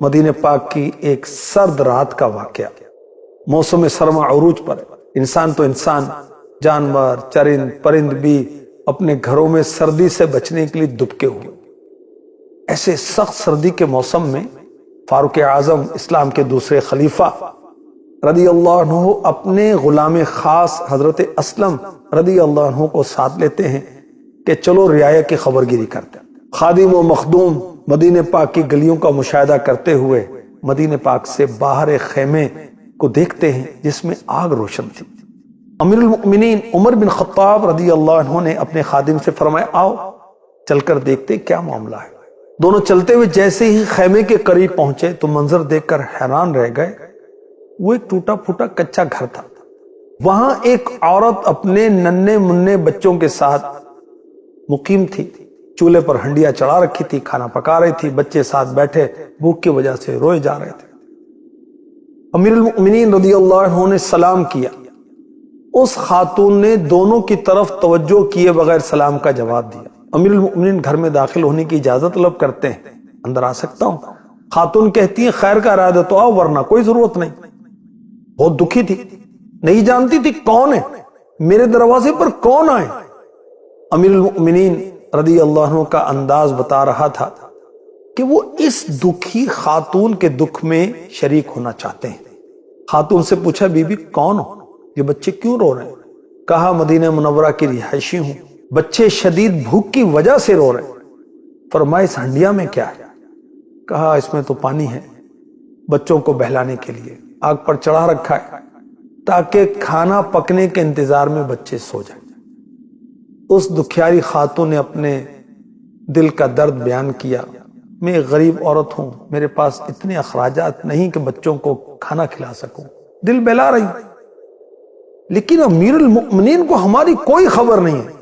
مدینہ پاک کی ایک سرد رات کا واقعہ۔ موسم سرما عروج پر انسان تو انسان، جانور، چرند پرند بھی اپنے گھروں میں سردی سے بچنے کے لیے دبکے ہوئے۔ ایسے سخت سردی کے موسم میں فاروق اعظم، اسلام کے دوسرے خلیفہ رضی اللہ عنہ، اپنے غلام خاص حضرت اسلم رضی اللہ عنہ کو ساتھ لیتے ہیں کہ چلو رعایا کی خبر گیری کرتے ہیں۔ خادم و مخدوم مدینہ پاک کی گلیوں کا مشاہدہ کرتے ہوئے مدینہ پاک سے باہر ایک خیمے کو دیکھتے ہیں جس میں آگ روشن تھی۔ امیر المؤمنین عمر بن خطاب رضی اللہ عنہ نے اپنے خادم سے فرمایا، آؤ چل کر دیکھتے کیا معاملہ ہے۔ دونوں چلتے ہوئے جیسے ہی خیمے کے قریب پہنچے تو منظر دیکھ کر حیران رہ گئے۔ وہ ایک ٹوٹا پھوٹا کچا گھر تھا۔ وہاں ایک عورت اپنے ننھے منھے بچوں کے ساتھ مقیم تھی۔ چولہے پر ہنڈیاں چڑھا رکھی تھی، کھانا پکا رہی تھی، بچے ساتھ بیٹھے بھوک کی وجہ سے روئے جا رہے تھے۔ امیر المؤمنین رضی اللہ عنہ نے سلام کیا۔ اس خاتون نے دونوں کی طرف توجہ کیے بغیر سلام کا جواب دیا۔ امیر المؤمنین گھر میں داخل ہونے کی اجازت طلب کرتے ہیں، اندر آ سکتا ہوں؟ خاتون کہتی ہیں، خیر کا ارادہ تو آؤ ورنہ کوئی ضرورت نہیں۔ بہت دکھی تھی، نہیں جانتی تھی کون ہے، میرے دروازے پر کون آئے۔ امیر المؤمنین رضی اللہ عنہ کا انداز بتا رہا تھا کہ وہ اس دکھی خاتون کے دکھ میں شریک ہونا چاہتے ہیں۔ خاتون سے پوچھا، بی بی کون ہو، یہ بچے کیوں رو رہے ہیں؟ کہا، مدینہ منورہ کی رہائشی ہوں، بچے شدید بھوک کی وجہ سے رو رہے ہیں۔ فرمایا، اس ہنڈیا میں کیا ہے؟ کہا، اس میں تو پانی ہے، بچوں کو بہلانے کے لیے آگ پر چڑھا رکھا ہے تاکہ کھانا پکنے کے انتظار میں بچے سو جائیں۔ اس دکھیاری خاتون نے اپنے دل کا درد بیان کیا، میں ایک غریب عورت ہوں، میرے پاس اتنے اخراجات نہیں کہ بچوں کو کھانا کھلا سکوں، دل بہلا رہی، لیکن امیر المؤمنین کو ہماری کوئی خبر نہیں ہے،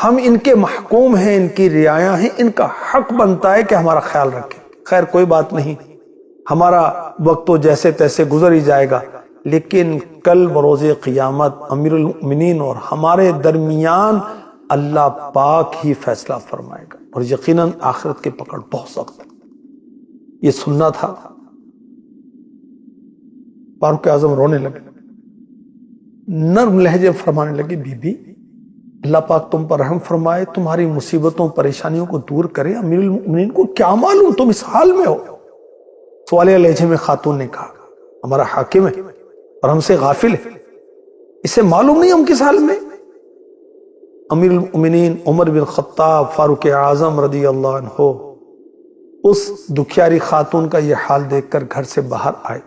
ہم ان کے محکوم ہیں، ان کی رعایا ہیں، ان کا حق بنتا ہے کہ ہمارا خیال رکھیں۔ خیر کوئی بات نہیں، ہمارا وقت تو جیسے تیسے گزر ہی جائے گا، لیکن کل بروز قیامت امیر المؤمنین اور ہمارے درمیان اللہ پاک ہی فیصلہ فرمائے گا، اور یقیناً آخرت کی پکڑ بہت سخت ہے۔ یہ سننا تھا۔ فاروق اعظم رونے لگے، نرم لہجے فرمانے لگے، بی بی اللہ پاک تم پر رحم فرمائے، تمہاری مصیبتوں پریشانیوں کو دور کرے، امیر المؤمنین کو کیا معلوم تم اس حال میں ہو۔ سوالیہ لہجے میں خاتون نے کہا، ہمارا حاکم ہے اور ہم سے غافل ہے، اسے معلوم نہیں ہم کس حال میں۔ امیر المؤمنین عمر بن خطاب فاروق اعظم رضی اللہ عنہ اس دکھیاری خاتون کا یہ حال دیکھ کر گھر سے باہر آئے،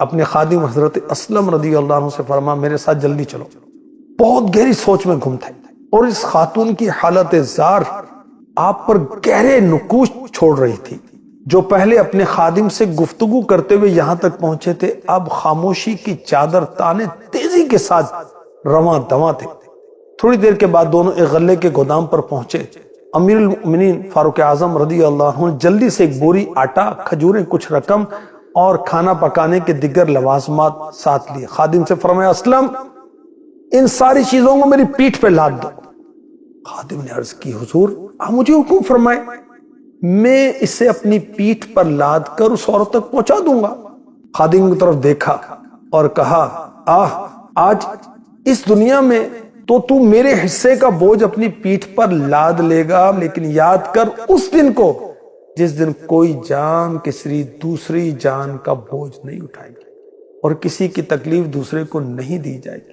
اپنے خادم حضرت اسلم رضی اللہ عنہ سے فرما، میرے ساتھ جلدی چلو۔ بہت گہری سوچ میں گم تھے، اور اس خاتون کی حالت زار آپ پر گہرے نقوش چھوڑ رہی تھی۔ جو پہلے اپنے خادم سے گفتگو کرتے ہوئے یہاں تک پہنچے تھے، اب خاموشی کی چادر تانے تیزی کے ساتھ رواں دواں تھے۔ تھوڑی دیر کے بعد دونوں ایک غلے کے گودام پر پہنچے۔ امیر المؤمنین فاروق اعظم رضی اللہ عنہ جلدی سے ایک بوری آٹا، کھجوریں، کچھ رقم اور کھانا پکانے کے دیگر لوازمات ساتھ لیے۔ خادم سے فرمایا، اسلم ان ساری چیزوں کو میری پیٹھ پہ لاد دو۔ خادم نے عرض کی، حضور آپ مجھے حکم فرمائے، میں اسے اپنی پیٹھ پر لاد کر اس عورت تک پہنچا دوں گا۔ خادم کی طرف دیکھا اور کہا، آج اس دنیا میں تو میرے حصے کا بوجھ اپنی پیٹھ پر لاد لے گا، لیکن یاد کر اس دن کو جس دن کوئی جان کسی دوسری جان کا بوجھ نہیں اٹھائے گی اور کسی کی تکلیف دوسرے کو نہیں دی جائے گی۔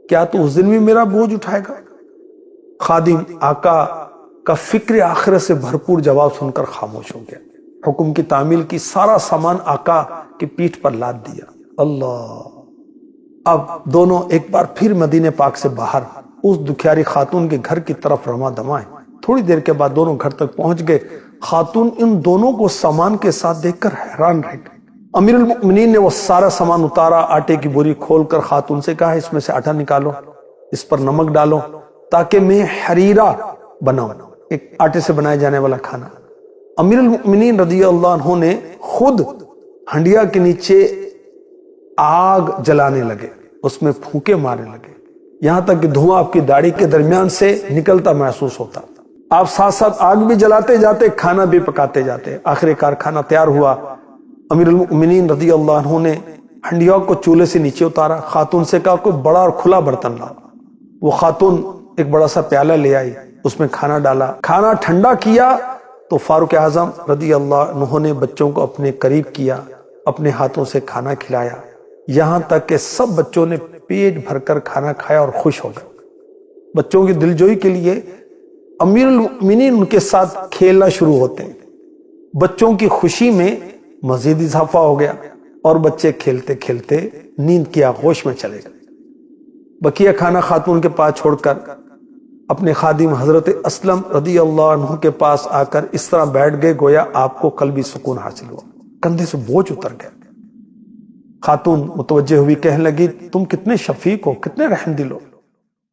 کیا تو اس دن بھی میرا بوجھ اٹھائے گا؟ خادم آقا کا فکر آخرت سے بھرپور جواب سن کر خاموش ہو گیا۔ حکم کی تعمیل کی، سارا سامان آقا کی پیٹھ پر لاد دیا۔ اللہ! اب دونوں ایک بار پھر مدینہ پاک سے باہر اس دکھیاری خاتون کے گھر کی طرف رواں دواں ہیں۔ تھوڑی دیر کے بعد دونوں گھر تک پہنچ گئے۔ خاتون ان دونوں کو سامان کے ساتھ دیکھ کر حیران رہ گئی۔ امیر المؤمنین نے وہ سارا سامان اتارا، آٹے کی بوری کھول کر خاتون سے کہا، اس میں سے آٹا نکالو، اس پر نمک ڈالو تاکہ میں حریرہ بناؤں، ایک آٹے سے بنائے جانے والا کھانا۔ امیر المؤمنین رضی اللہ عنہ نے خود ہنڈیا کے نیچے آگ جلانے لگے، اس میں پھونکے مارنے لگے، یہاں تک کہ دھواں آپ کی داڑھی کے درمیان سے نکلتا محسوس ہوتا۔ آپ ساتھ ساتھ آگ بھی جلاتے جاتے، کھانا بھی پکاتے جاتے۔ آخر کار کھانا تیار ہوا، امیر المؤمنین رضی اللہ عنہ نے ہنڈیا کو چولہے سے نیچے اتارا، خاتون سے کہا کوئی بڑا اور کھلا برتن لاؤ۔ وہ خاتون ایک بڑا سا پیالہ لے آئی، اس میں کھانا ڈالا، کھانا ٹھنڈا کیا تو فاروق اعظم رضی اللہ عنہ نے بچوں کو اپنے قریب کیا، اپنے ہاتھوں سے کھانا کھلایا، یہاں تک کہ سب بچوں نے پیٹ بھر کر کھانا کھایا اور خوش ہو گئے۔ بچوں کی دلجوئی کے لیے امیر المؤمنین ان کے ساتھ کھیلنا شروع ہوتے ہیں۔ بچوں کی خوشی میں مزید اضافہ ہو گیا اور بچے کھیلتے کھیلتے نیند کی آغوش میں چلے گئے۔ بقیہ کھانا خاتون کے پاس چھوڑ کر اپنے خادم حضرت اسلم رضی اللہ عنہ کے پاس آ کر اس طرح بیٹھ گئے گویا آپ کو قلبی سکون حاصل ہوا، کندھے سے بوجھ اتر گیا۔ خاتون متوجہ ہوئی، کہنے لگی تم کتنے شفیق ہو، کتنے رحم دل ہو،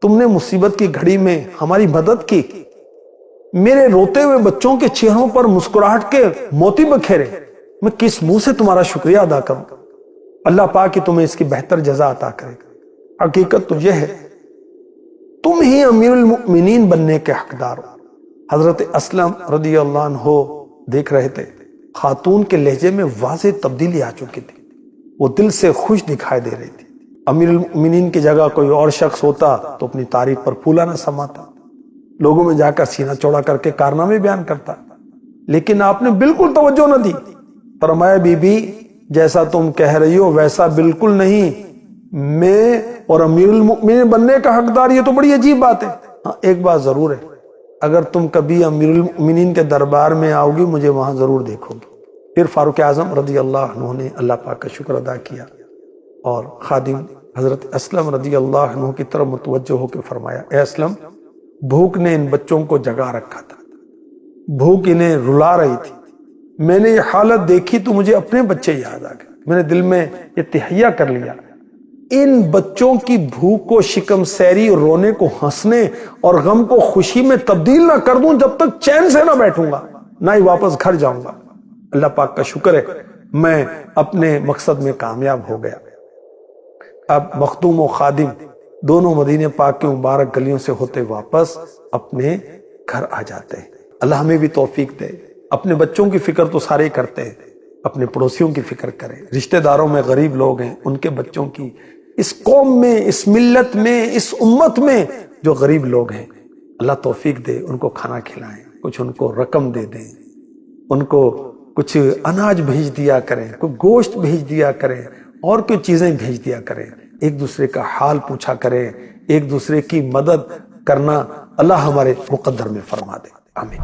تم نے مصیبت کی گھڑی میں ہماری مدد کی، میرے روتے ہوئے بچوں کے چہروں پر مسکراہٹ کے موتی بکھیرے، میں کس منہ سے تمہارا شکریہ ادا کروں؟ اللہ پاک کہ تمہیں اس کی بہتر جزا عطا کرے گا۔ حقیقت تو یہ ہے تم ہی امیر المؤمنین بننے کے حقدار ہو۔ حضرت اسلم رضی اللہ عنہ دیکھ رہے تھے، خاتون کے لہجے میں واضح تبدیلی آ چکی تھی، وہ دل سے خوش دکھائی دے رہی تھی۔ امیر المؤمنین کی جگہ کوئی اور شخص ہوتا تو اپنی تعریف پر پھولا نہ سماتا، لوگوں میں جا کر سینہ چوڑا کر کے کارنامے بیان کرتا، لیکن آپ نے بالکل توجہ نہ دی۔ فرمایا بی بی جیسا تم کہہ رہی ہو ویسا بالکل نہیں، میں اور امیر المؤمنین بننے کا حقدار، یہ تو بڑی عجیب بات ہے۔ ہاں ایک بات ضرور ہے، اگر تم کبھی امیر المؤمنین کے دربار میں آؤ گی مجھے وہاں ضرور دیکھو گی۔ پھر فاروق اعظم رضی اللہ عنہ نے اللہ پاک کا شکر ادا کیا اور خادم حضرت اسلم رضی اللہ عنہ کی طرف متوجہ ہو کے فرمایا، اے اسلم، بھوک نے ان بچوں کو جگا رکھا تھا، بھوک انہیں رلا رہی تھی، میں نے یہ حالت دیکھی تو مجھے اپنے بچے یاد آ گئے، میں نے دل میں یہ تہیہ کر لیا، ان بچوں کی بھوک کو شکم سیری اور رونے کو ہنسنے اور غم کو خوشی میں تبدیل نہ کر دوں جب تک چین سے نہ بیٹھوں گا، نہ ہی واپس گھر جاؤں گا۔ اللہ پاک کا شکر ہے میں اپنے مقصد میں کامیاب ہو گیا۔ اب مخدوم و خادم دونوں مدینے پاک کے مبارک گلیوں سے ہوتے واپس اپنے گھر آ جاتے ہیں۔ اللہ ہمیں بھی توفیق دے، اپنے بچوں کی فکر تو سارے کرتے ہیں، اپنے پڑوسیوں کی فکر کریں، رشتہ داروں میں غریب لوگ ہیں ان کے بچوں کی، اس قوم میں، اس ملت میں، اس امت میں جو غریب لوگ ہیں اللہ توفیق دے، ان کو کھانا کھلائیں، کچھ ان کو رقم دے دیں، ان کو کچھ اناج بھیج دیا کریں، کوئی گوشت بھیج دیا کریں اور کوئی چیزیں بھیج دیا کریں، ایک دوسرے کا حال پوچھا کریں، ایک دوسرے کی مدد کرنا اللہ ہمارے مقدر میں فرما دے، آمین۔